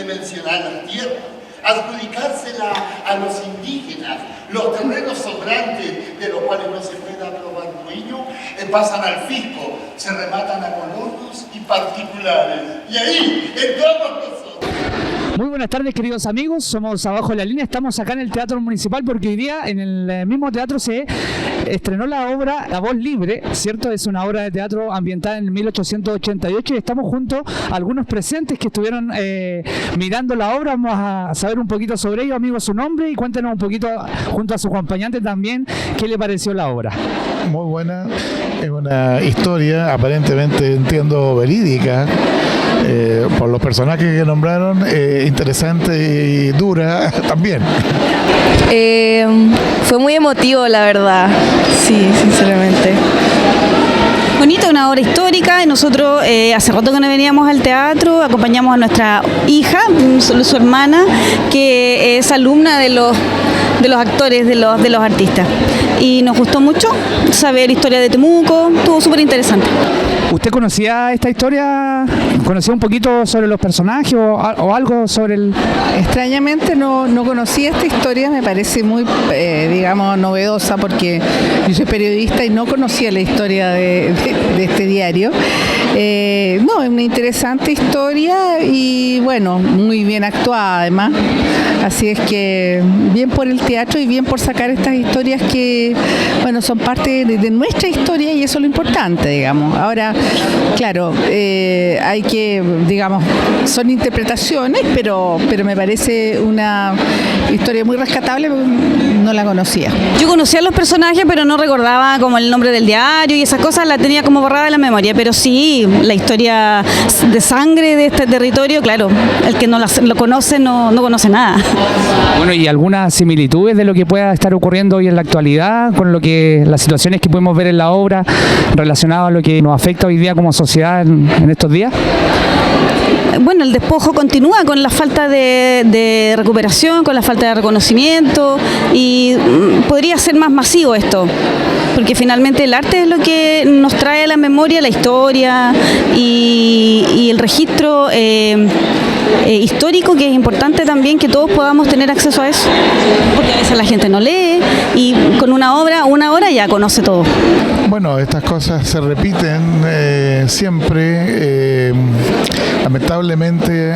dimensionar las tierras, adjudicársela a los indígenas, los terrenos sobrantes de los cuales no se puede aprobar dueño, pasan al fisco, se rematan a colonos y particulares. Y ahí entramos nosotros. Muy buenas tardes, queridos amigos, somos Abajo de la Línea, estamos acá en el Teatro Municipal porque hoy día en el mismo teatro se estrenó la obra La Voz Libre, ¿cierto? Es una obra de teatro ambientada en 1888 y estamos junto a algunos presentes que estuvieron mirando la obra. Vamos a saber un poquito sobre ello, amigo, su nombre, y cuéntenos un poquito junto a su acompañante también qué le pareció la obra. Muy buena, es una historia aparentemente, entiendo, verídica. Por los personajes que nombraron, interesante y dura también. Fue muy emotivo, la verdad, sí, sinceramente. Bonita, una obra histórica, y nosotros hace rato que no veníamos al teatro, acompañamos a nuestra hija, su hermana, que es alumna de los actores, de los artistas. Y nos gustó mucho saber la historia de Temuco, estuvo súper interesante. ¿Usted conocía esta historia? ¿Conocía un poquito sobre los personajes o algo sobre el...? Extrañamente no conocía esta historia, me parece muy, digamos, novedosa porque yo soy periodista y no conocía la historia de este diario. No, es una interesante historia y bueno, muy bien actuada además. Así es que bien por el teatro y bien por sacar estas historias que, bueno, son parte de nuestra historia y eso es lo importante, digamos. Ahora, claro, hay que, digamos, son interpretaciones, pero me parece una historia muy rescatable, no la conocía. Yo conocía a los personajes, pero no recordaba como el nombre del diario y esas cosas, la tenía como borrada de la memoria, pero sí, la historia de sangre de este territorio, claro, el que no lo conoce no conoce nada. Bueno, ¿y algunas similitudes de lo que pueda estar ocurriendo hoy en la actualidad con las situaciones que podemos ver en la obra relacionadas a lo que nos afecta hoy día como sociedad en estos días? Bueno, el despojo continúa con la falta de recuperación, con la falta de reconocimiento, y podría ser más masivo esto, porque finalmente el arte es lo que nos trae a la memoria la historia y el registro histórico, que es importante también que todos podamos tener acceso a eso, porque a veces la gente no lee y con una hora ya conoce todo. Bueno, estas cosas se repiten siempre. Lamentablemente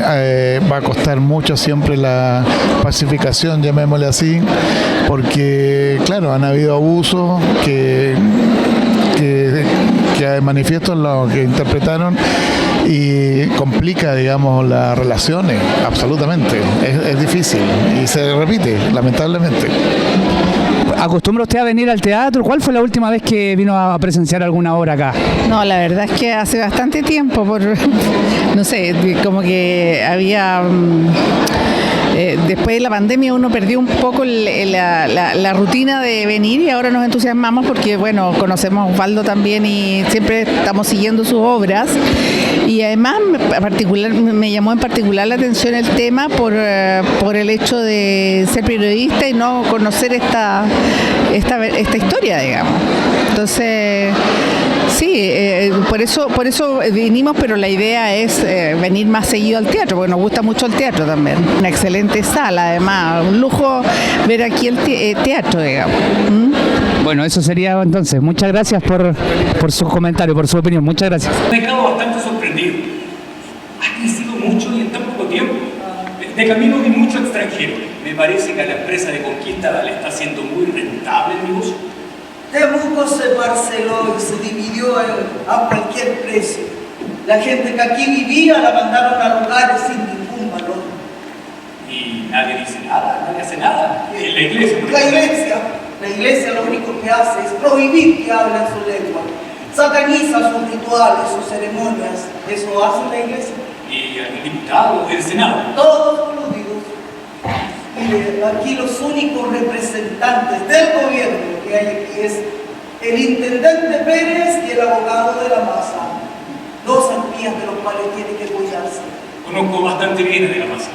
va a costar mucho siempre la pacificación, llamémosle así, porque claro, han habido abusos que manifiestan lo que interpretaron y complica, digamos, las relaciones, absolutamente. Es difícil y se repite, lamentablemente. ¿Acostumbra usted a venir al teatro? ¿Cuál fue la última vez que vino a presenciar alguna obra acá? No, la verdad es que hace bastante tiempo, no sé, como que había... después de la pandemia uno perdió un poco la rutina de venir y ahora nos entusiasmamos porque, bueno, conocemos a Osvaldo también y siempre estamos siguiendo sus obras. Y además me llamó en particular la atención el tema por el hecho de ser periodista y no conocer esta historia, digamos. Entonces, sí, por eso vinimos, pero la idea es venir más seguido al teatro, porque nos gusta mucho el teatro también. Una excelente sala, además, un lujo ver aquí el teatro, digamos. Bueno, eso sería entonces. Muchas gracias por su comentario, por su opinión. Muchas gracias. Me he quedado bastante sorprendido. Ha crecido mucho y en tan poco tiempo. De camino vi mucho extranjero. Me parece que a la empresa de Conquista le está haciendo muy rentable el negocio. Temuco se parceló y se dividió a cualquier precio. La gente que aquí vivía la mandaron a lugares sin ningún valor. Y nadie dice nada, nadie hace nada. La iglesia lo único que hace es prohibir que hablen su lengua. Sataniza sus rituales, sus ceremonias. ¿Eso hace la iglesia? ¿Y algún diputado del Senado? Todos coludidos. Mire, aquí los únicos representantes del gobierno que hay aquí es el intendente Pérez y el abogado de la masa. Dos arpías de los cuales tiene que cuidarse. Conozco bastante bien de la masa.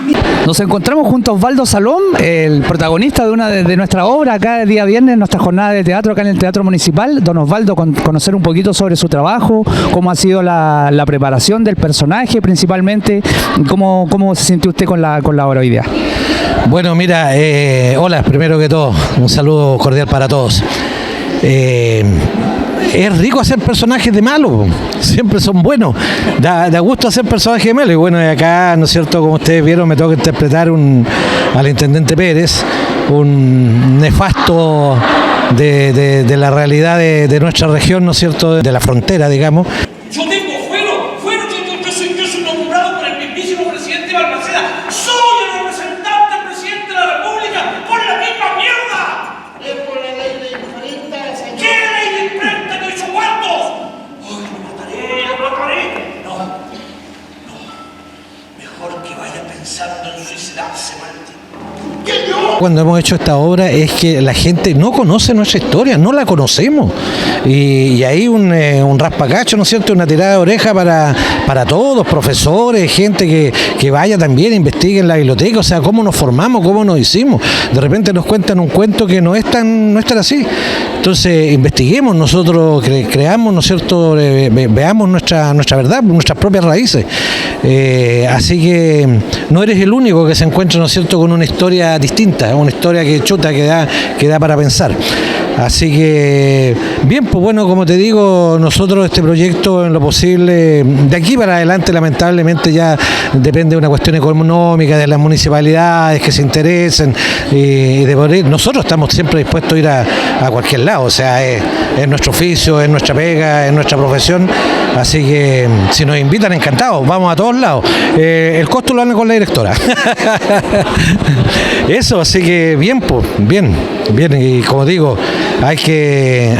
Mira. Nos encontramos junto a Osvaldo Salom, el protagonista de una de nuestras obras acá el día viernes, en nuestra jornada de teatro acá en el Teatro Municipal. Don Osvaldo, conocer un poquito sobre su trabajo, cómo ha sido la preparación del personaje principalmente, cómo se sintió usted con la obra hoy día. Bueno, mira, hola, primero que todo, un saludo cordial para todos. Es rico hacer personajes de malo, siempre son buenos, da gusto hacer personajes de malo. Y bueno, acá, ¿no es cierto?, como ustedes vieron, me toca interpretar al intendente Pérez, un nefasto de la realidad de nuestra región, ¿no es cierto?, de la frontera, digamos. Yo tengo yo soy nombrado por el mismísimo presidente Balmaceda. Soy el representante del presidente de la República por la misma mierda. Es por la ley de imprenta, señor. ¿Qué ley de imprenta que hizo cuartos? ¡Ay, lo mataré! No. Mejor que vaya pensando en suicidarse, Martín. ¿Qué yo? Cuando hemos hecho esta obra es que la gente no conoce nuestra historia, no la conocemos. Y hay un raspacacho, ¿no es cierto?, una tirada de oreja para todos, profesores, gente que vaya también, investigue en la biblioteca, o sea, cómo nos formamos, cómo nos hicimos. De repente nos cuentan un cuento que no es tan así. Entonces, investiguemos, nosotros creamos, ¿no es cierto?, veamos nuestra verdad, nuestras propias raíces. Así que no eres el único que se encuentra, ¿no es cierto?, con una historia distinta, una historia que da para pensar. Así que, bien, pues bueno, como te digo, nosotros este proyecto en lo posible, de aquí para adelante lamentablemente ya depende de una cuestión económica, de las municipalidades que se interesen, y nosotros estamos siempre dispuestos a ir a cualquier lado, o sea, es nuestro oficio, es nuestra pega, es nuestra profesión, así que si nos invitan, encantados, vamos a todos lados. El costo lo hablan con la directora. Eso, así que bien, pues, bien, y como digo, hay que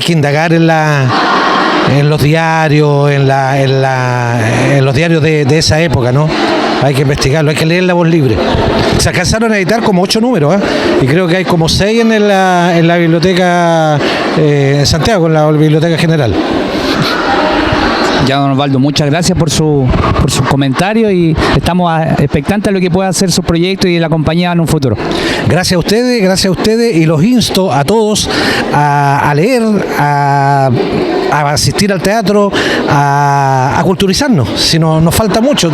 indagar en los diarios, en los diarios de esa época, ¿no? Hay que investigarlo, hay que leer La Voz Libre. Se alcanzaron a editar como 8 números, y creo que hay como 6 en la biblioteca en Santiago, en la Biblioteca General. Ya, don Osvaldo, muchas gracias por su comentario y estamos expectantes a lo que pueda hacer su proyecto y la compañía en un futuro. Gracias a ustedes y los insto a todos a leer, a asistir al teatro, a culturizarnos, si nos falta mucho.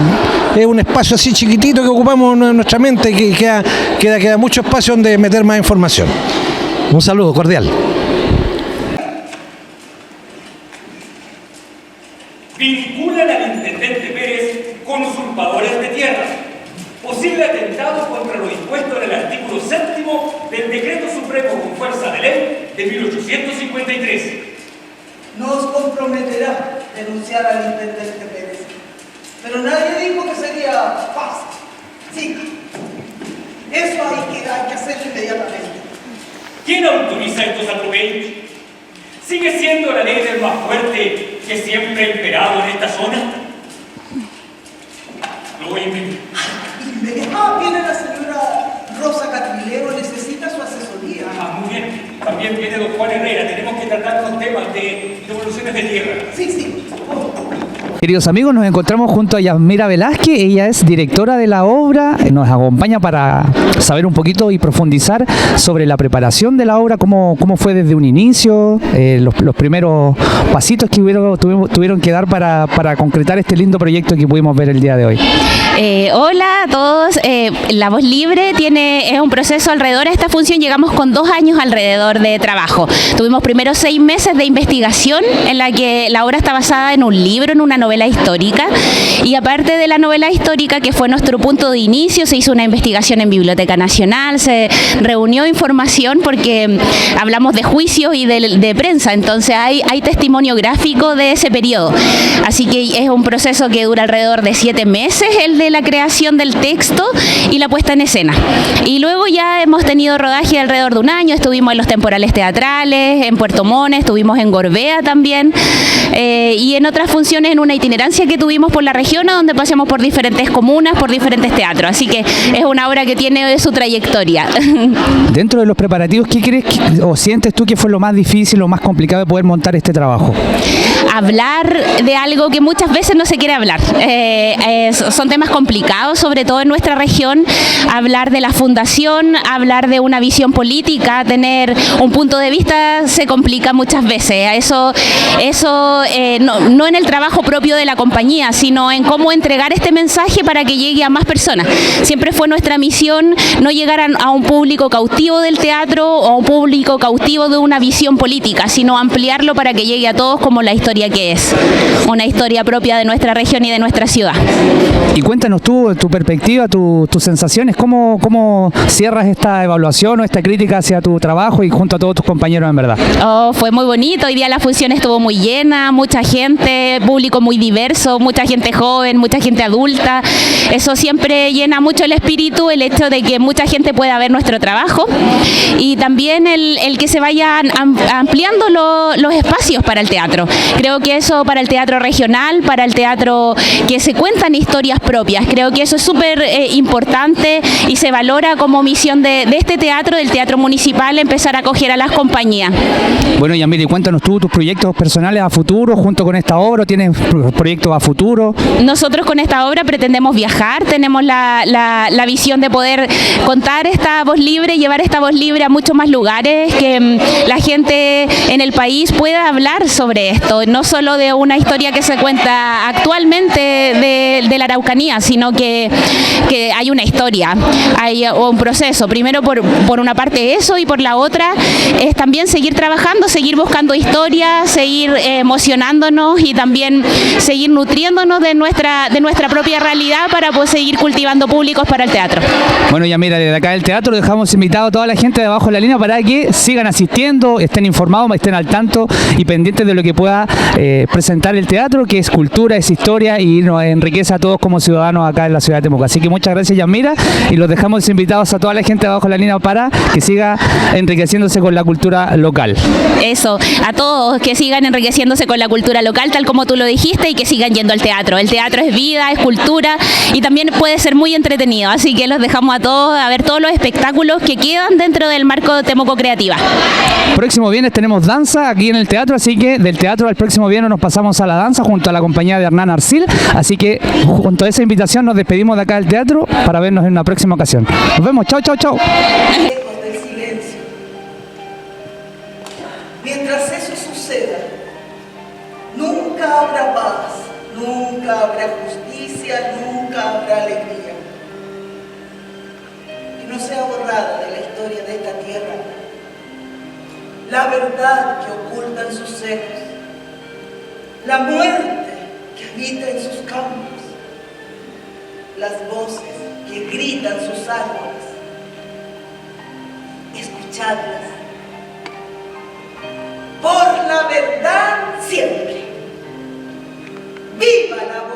Es un espacio así chiquitito que ocupamos en nuestra mente, que queda mucho espacio donde meter más información. Un saludo cordial. Vinculan al intendente Pérez con usurpadores de tierra. Posible atentado contra lo dispuesto en el artículo 7º del Decreto Supremo con fuerza de ley de 1853. Nos comprometerá denunciar al intendente Pérez, pero nadie dijo que sería fácil. Sí, eso hay que hacerlo inmediatamente. ¿Quién autoriza estos atropellos? ¿Sigue siendo la ley del más fuerte que siempre ha imperado en esta zona? Lo voy a inventar. Viene la señora Rosa Catrilero, necesita su asesoría. Muy bien. También viene don Juan Herrera. Tenemos que tratar unos temas de devoluciones de tierra. Sí. Queridos amigos, nos encontramos junto a Yasmira Velázquez. Ella es directora de la obra, nos acompaña para saber un poquito y profundizar sobre la preparación de la obra, cómo fue desde un inicio, los primeros pasitos que tuvieron que dar para concretar este lindo proyecto que pudimos ver el día de hoy. Hola a todos. La Voz Libre es un proceso alrededor de esta función. Llegamos con 2 años alrededor de trabajo. Tuvimos primero 6 meses de investigación en la que la obra está basada en un libro, en una novela histórica, y aparte de la novela histórica, que fue nuestro punto de inicio, se hizo una investigación en Biblioteca Nacional, se reunió información porque hablamos de juicios y de prensa, entonces hay testimonio gráfico de ese periodo. Así que es un proceso que dura alrededor de 7 meses, el de la creación del texto y la puesta en escena. Y luego ya hemos tenido rodaje alrededor de 1 año, estuvimos en los temporales teatrales, en Puerto Montt, estuvimos en Gorbea también, y en otras funciones en una itinerancia que tuvimos por la región, donde pasamos por diferentes comunas, por diferentes teatros. Así que es una obra que tiene su trayectoria. Dentro de los preparativos, ¿qué crees o sientes tú que fue lo más difícil, lo más complicado de poder montar este trabajo? hablar de algo que muchas veces no se quiere hablar. Son temas complicados, sobre todo en nuestra región. Hablar de la fundación, hablar de una visión política, tener un punto de vista se complica muchas veces. Eso no en el trabajo propio de la compañía, sino en cómo entregar este mensaje para que llegue a más personas. Siempre fue nuestra misión no llegar a un público cautivo del teatro o a un público cautivo de una visión política, sino ampliarlo para que llegue a todos como la historia que es, una historia propia de nuestra región y de nuestra ciudad. Y cuéntanos tú, tu perspectiva, tus sensaciones, ¿cómo cierras esta evaluación o esta crítica hacia tu trabajo y junto a todos tus compañeros en verdad? Fue muy bonito, hoy día la función estuvo muy llena, mucha gente, público muy diverso, mucha gente joven, mucha gente adulta. Eso siempre llena mucho el espíritu, el hecho de que mucha gente pueda ver nuestro trabajo y también el que se vayan ampliando los espacios para el teatro. Creo que eso para el teatro regional, para el teatro que se cuentan historias propias, creo que eso es súper importante y se valora como misión de este teatro, del teatro municipal, empezar a acoger a las compañías. Bueno, Yamira, cuéntanos tú tus proyectos personales a futuro junto con esta obra. ¿Tienes proyectos a futuro? Nosotros con esta obra pretendemos viajar, tenemos la visión de poder contar esta voz libre, llevar esta voz libre a muchos más lugares, que la gente en el país pueda hablar sobre esto, no solo de una historia que se cuenta actualmente de la Araucanía, sino que hay una historia, hay un proceso. Primero por una parte eso y por la otra es también seguir trabajando, seguir buscando historias, seguir emocionándonos y también seguir nutriéndonos de nuestra propia realidad para poder seguir cultivando públicos para el teatro. Bueno, Yamira, desde acá del teatro dejamos invitado a toda la gente de Abajo de la Línea para que sigan asistiendo, estén informados, estén al tanto y pendientes de lo que pueda presentar el teatro, que es cultura, es historia y nos enriquece a todos como ciudadanos acá en la ciudad de Temuco. Así que muchas gracias, Yamira, y los dejamos invitados a toda la gente de Abajo de la Línea para que siga enriqueciéndose con la cultura local. Eso, a todos que sigan enriqueciéndose con la cultura local, tal como tú lo dijiste, y que sigan yendo al teatro. El teatro es vida, es cultura y también puede ser muy entretenido, así que los dejamos a todos a ver todos los espectáculos que quedan dentro del marco de Temuco Creativa. Próximo viernes tenemos danza aquí en el teatro, así que del teatro al próximo viernes nos pasamos a la danza junto a la compañía de Hernán Arcil, así que junto a esa invitación nos despedimos de acá del teatro para vernos en una próxima ocasión. Nos vemos, chao, chao, chao. Del silencio. Mientras eso suceda, nunca habrá paz, nunca habrá justicia, nunca habrá alegría. Que no sea borrada de la historia de esta tierra la verdad que ocultan sus senos, la muerte que habita en sus campos, las voces que gritan sus árboles. Escuchadlas. Por la verdad siempre. ¡Viva la